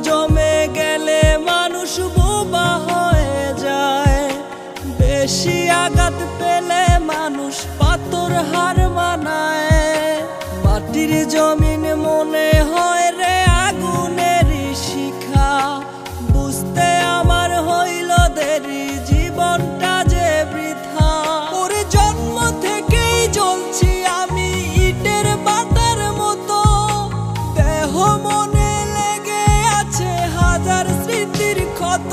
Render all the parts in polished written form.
জমে গেলে মানুষ বোবা হয়ে যায়, বেশি আঘাত পেলে মানুষ পাথর হার মানায়। মাটির জমিন মনে হয় রে আগুনের শিখা, বুঝতে আমার হইল দেরি জীবনটা যে বৃথা। ওর জন্ম থেকেই জ্বলছি আমি ইটের বাতার মতো, দেহ মনে লেগে আছে হাজার স্মৃতির ক্ষত।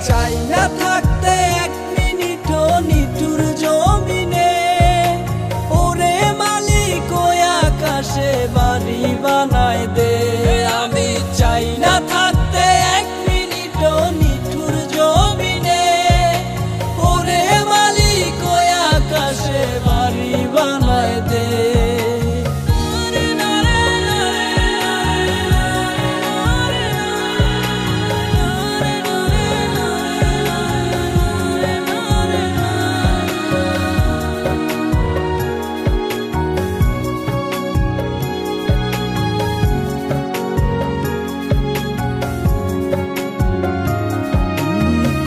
চাই না থাকতে এক মিনিটও নিঠুর জমিনে, ওরে মালিক ওই আকাশে বাড়ি বানায় দে। আমি চাই না থাকতে এক মিনিটও নিঠুর জমিনে, ওরে মালিক ওই আকাশে বাড়ি বানায় দে।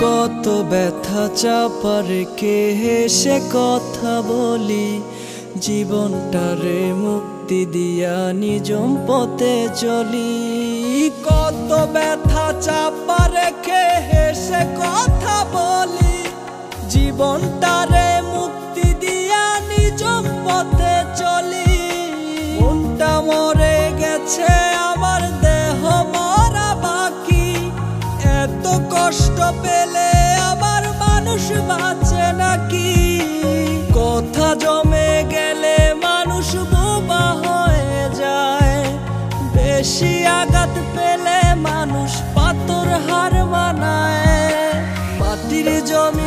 কত ব্যথা চাপা রেখে হেসে কথা বলি, জীবনটারে মুক্তি দিয়া নিজম পথে চলি। কত ব্যথা চাপা রেখে হেসে কথা বলি, জীবনটারে মুক্তি দিয়া নিজম পথে চলি। মনটা মরে গেছে আমার দেহ মরা বাকি, এত কষ্ট পেলে আবার মানুষ বাঁচে নাকি? কথা জমে গেলে মানুষ বোবা হয়ে যায়, বেশি আঘাত পেলে মানুষ পাথর হার মানায়। মাটির জমি